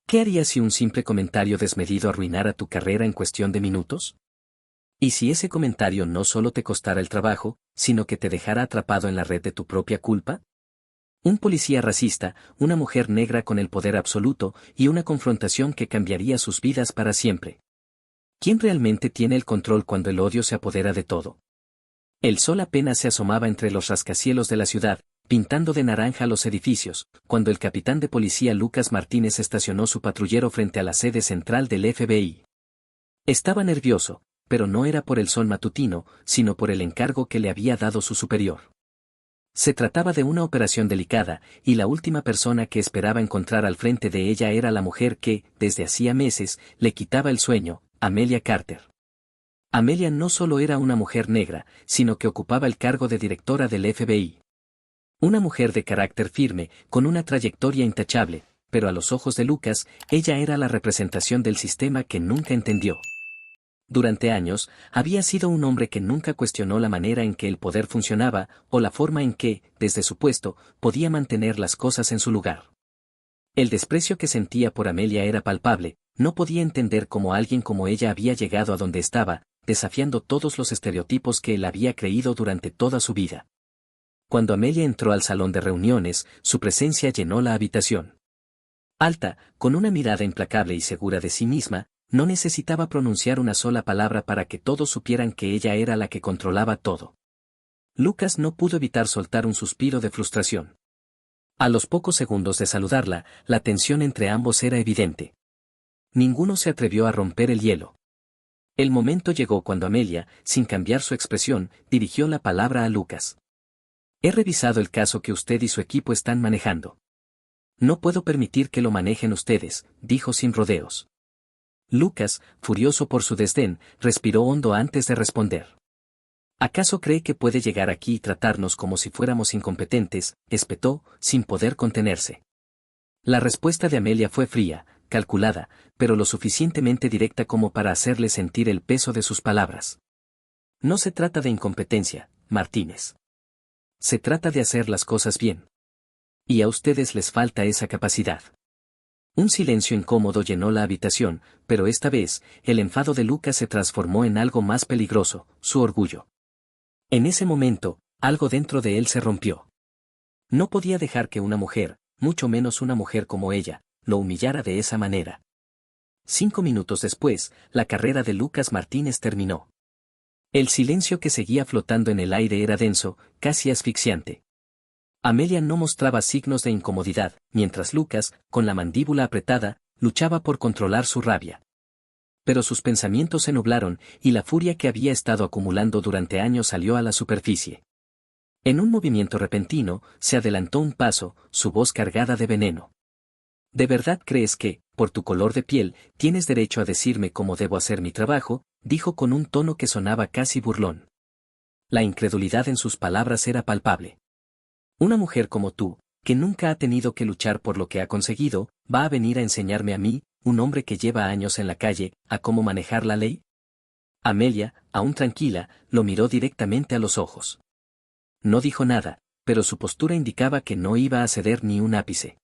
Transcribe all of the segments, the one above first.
¿Qué harías si un simple comentario desmedido arruinara tu carrera en cuestión de minutos? ¿Y si ese comentario no solo te costara el trabajo, sino que te dejara atrapado en la red de tu propia culpa? Un policía racista, una mujer negra con el poder absoluto y una confrontación que cambiaría sus vidas para siempre. ¿Quién realmente tiene el control cuando el odio se apodera de todo? El sol apenas se asomaba entre los rascacielos de la ciudad, pintando de naranja los edificios, cuando el capitán de policía Lucas Martínez estacionó su patrullero frente a la sede central del FBI. Estaba nervioso, pero no era por el sol matutino, sino por el encargo que le había dado su superior. Se trataba de una operación delicada, y la última persona que esperaba encontrar al frente de ella era la mujer que, desde hacía meses, le quitaba el sueño, Amelia Carter. Amelia no solo era una mujer negra, sino que ocupaba el cargo de directora del FBI. Una mujer de carácter firme, con una trayectoria intachable, pero a los ojos de Lucas, ella era la representación del sistema que nunca entendió. Durante años, había sido un hombre que nunca cuestionó la manera en que el poder funcionaba, o la forma en que, desde su puesto, podía mantener las cosas en su lugar. El desprecio que sentía por Amelia era palpable, no podía entender cómo alguien como ella había llegado a donde estaba, desafiando todos los estereotipos que él había creído durante toda su vida. Cuando Amelia entró al salón de reuniones, su presencia llenó la habitación. Alta, con una mirada implacable y segura de sí misma, no necesitaba pronunciar una sola palabra para que todos supieran que ella era la que controlaba todo. Lucas no pudo evitar soltar un suspiro de frustración. A los pocos segundos de saludarla, la tensión entre ambos era evidente. Ninguno se atrevió a romper el hielo. El momento llegó cuando Amelia, sin cambiar su expresión, dirigió la palabra a Lucas. He revisado el caso que usted y su equipo están manejando. No puedo permitir que lo manejen ustedes, dijo sin rodeos. Lucas, furioso por su desdén, respiró hondo antes de responder. ¿Acaso cree que puede llegar aquí y tratarnos como si fuéramos incompetentes?, espetó, sin poder contenerse. La respuesta de Amelia fue fría, calculada, pero lo suficientemente directa como para hacerle sentir el peso de sus palabras. No se trata de incompetencia, Martínez. Se trata de hacer las cosas bien. Y a ustedes les falta esa capacidad. Un silencio incómodo llenó la habitación, pero esta vez, el enfado de Lucas se transformó en algo más peligroso, su orgullo. En ese momento, algo dentro de él se rompió. No podía dejar que una mujer, mucho menos una mujer como ella, lo humillara de esa manera. 5 minutos después, la carrera de Lucas Martínez terminó. El silencio que seguía flotando en el aire era denso, casi asfixiante. Amelia no mostraba signos de incomodidad, mientras Lucas, con la mandíbula apretada, luchaba por controlar su rabia. Pero sus pensamientos se nublaron, y la furia que había estado acumulando durante años salió a la superficie. En un movimiento repentino, se adelantó un paso, su voz cargada de veneno. ¿De verdad crees que, por tu color de piel, tienes derecho a decirme cómo debo hacer mi trabajo?, dijo con un tono que sonaba casi burlón. La incredulidad en sus palabras era palpable. Una mujer como tú, que nunca ha tenido que luchar por lo que ha conseguido, ¿va a venir a enseñarme a mí, un hombre que lleva años en la calle, a cómo manejar la ley? Amelia, aún tranquila, lo miró directamente a los ojos. No dijo nada, pero su postura indicaba que no iba a ceder ni un ápice.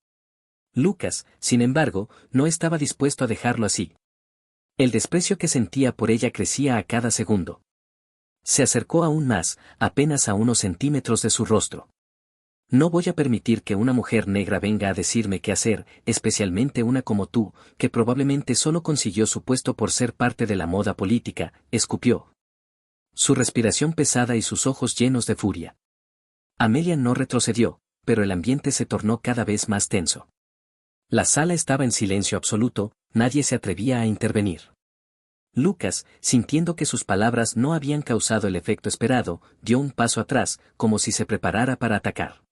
Lucas, sin embargo, no estaba dispuesto a dejarlo así. El desprecio que sentía por ella crecía a cada segundo. Se acercó aún más, apenas a unos centímetros de su rostro. No voy a permitir que una mujer negra venga a decirme qué hacer, especialmente una como tú, que probablemente solo consiguió su puesto por ser parte de la moda política, escupió. Su respiración pesada y sus ojos llenos de furia. Amelia no retrocedió, pero el ambiente se tornó cada vez más tenso. La sala estaba en silencio absoluto, nadie se atrevía a intervenir. Lucas, sintiendo que sus palabras no habían causado el efecto esperado, dio un paso atrás, como si se preparara para atacar.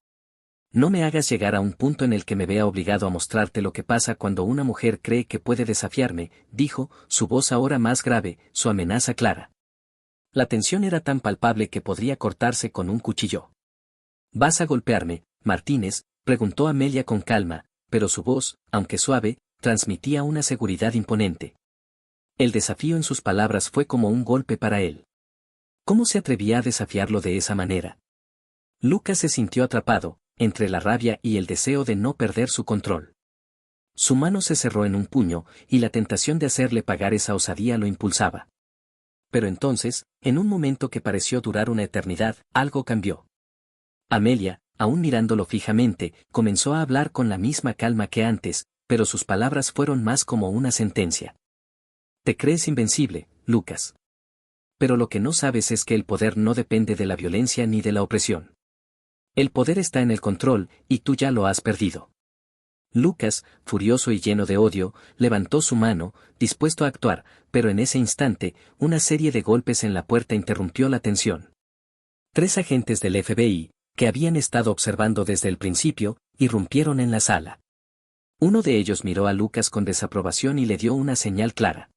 No me hagas llegar a un punto en el que me vea obligado a mostrarte lo que pasa cuando una mujer cree que puede desafiarme, dijo, su voz ahora más grave, su amenaza clara. La tensión era tan palpable que podría cortarse con un cuchillo. ¿Vas a golpearme, Martínez?, preguntó Amelia con calma, pero su voz, aunque suave, transmitía una seguridad imponente. El desafío en sus palabras fue como un golpe para él. ¿Cómo se atrevía a desafiarlo de esa manera? Lucas se sintió atrapado, entre la rabia y el deseo de no perder su control. Su mano se cerró en un puño, y la tentación de hacerle pagar esa osadía lo impulsaba. Pero entonces, en un momento que pareció durar una eternidad, algo cambió. Amelia, aún mirándolo fijamente, comenzó a hablar con la misma calma que antes, pero sus palabras fueron más como una sentencia. Te crees invencible, Lucas. Pero lo que no sabes es que el poder no depende de la violencia ni de la opresión. El poder está en el control, y tú ya lo has perdido. Lucas, furioso y lleno de odio, levantó su mano, dispuesto a actuar, pero en ese instante, una serie de golpes en la puerta interrumpió la tensión. 3 agentes del FBI, que habían estado observando desde el principio, irrumpieron en la sala. Uno de ellos miró a Lucas con desaprobación y le dio una señal clara.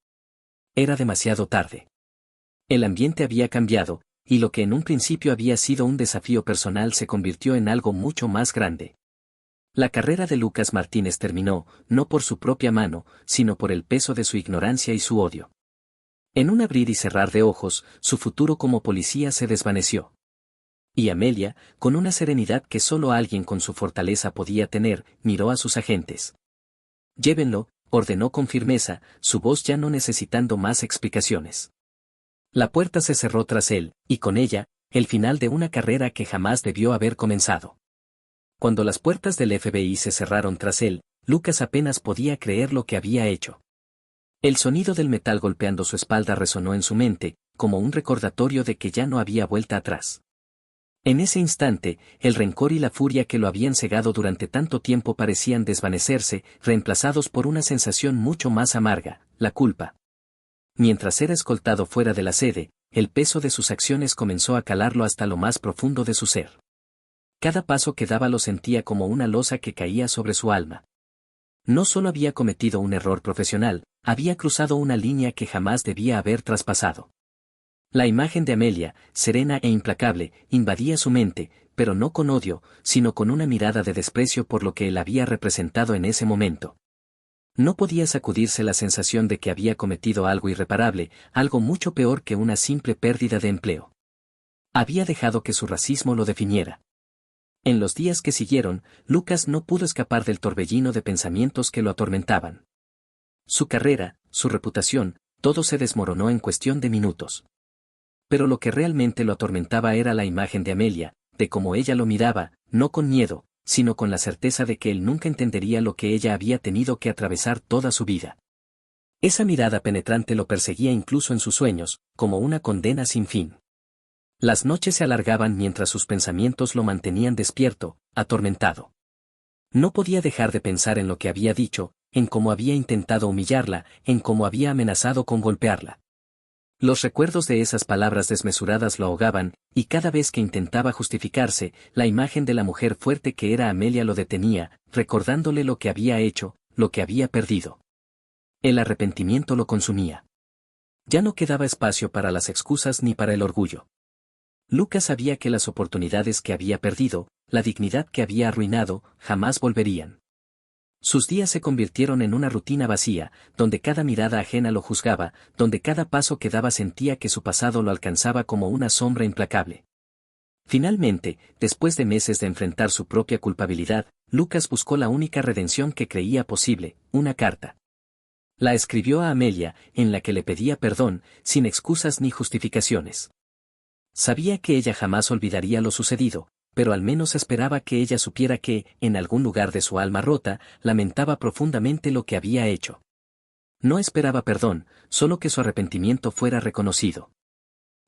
Era demasiado tarde. El ambiente había cambiado, y lo que en un principio había sido un desafío personal se convirtió en algo mucho más grande. La carrera de Lucas Martínez terminó, no por su propia mano, sino por el peso de su ignorancia y su odio. En un abrir y cerrar de ojos, su futuro como policía se desvaneció. Y Amelia, con una serenidad que solo alguien con su fortaleza podía tener, miró a sus agentes. Llévenlo, ordenó con firmeza, su voz ya no necesitando más explicaciones. La puerta se cerró tras él, y con ella, el final de una carrera que jamás debió haber comenzado. Cuando las puertas del FBI se cerraron tras él, Lucas apenas podía creer lo que había hecho. El sonido del metal golpeando su espalda resonó en su mente, como un recordatorio de que ya no había vuelta atrás. En ese instante, el rencor y la furia que lo habían cegado durante tanto tiempo parecían desvanecerse, reemplazados por una sensación mucho más amarga, la culpa. Mientras era escoltado fuera de la sede, el peso de sus acciones comenzó a calarlo hasta lo más profundo de su ser. Cada paso que daba lo sentía como una losa que caía sobre su alma. No solo había cometido un error profesional, había cruzado una línea que jamás debía haber traspasado. La imagen de Amelia, serena e implacable, invadía su mente, pero no con odio, sino con una mirada de desprecio por lo que él había representado en ese momento. No podía sacudirse la sensación de que había cometido algo irreparable, algo mucho peor que una simple pérdida de empleo. Había dejado que su racismo lo definiera. En los días que siguieron, Lucas no pudo escapar del torbellino de pensamientos que lo atormentaban. Su carrera, su reputación, todo se desmoronó en cuestión de minutos. Pero lo que realmente lo atormentaba era la imagen de Amelia, de cómo ella lo miraba, no con miedo, sino con la certeza de que él nunca entendería lo que ella había tenido que atravesar toda su vida. Esa mirada penetrante lo perseguía incluso en sus sueños, como una condena sin fin. Las noches se alargaban mientras sus pensamientos lo mantenían despierto, atormentado. No podía dejar de pensar en lo que había dicho, en cómo había intentado humillarla, en cómo había amenazado con golpearla. Los recuerdos de esas palabras desmesuradas lo ahogaban, y cada vez que intentaba justificarse, la imagen de la mujer fuerte que era Amelia lo detenía, recordándole lo que había hecho, lo que había perdido. El arrepentimiento lo consumía. Ya no quedaba espacio para las excusas ni para el orgullo. Lucas sabía que las oportunidades que había perdido, la dignidad que había arruinado, jamás volverían. Sus días se convirtieron en una rutina vacía, donde cada mirada ajena lo juzgaba, donde cada paso que daba sentía que su pasado lo alcanzaba como una sombra implacable. Finalmente, después de meses de enfrentar su propia culpabilidad, Lucas buscó la única redención que creía posible, una carta. La escribió a Amelia, en la que le pedía perdón, sin excusas ni justificaciones. Sabía que ella jamás olvidaría lo sucedido, pero al menos esperaba que ella supiera que, en algún lugar de su alma rota, lamentaba profundamente lo que había hecho. No esperaba perdón, solo que su arrepentimiento fuera reconocido.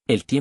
El tiempo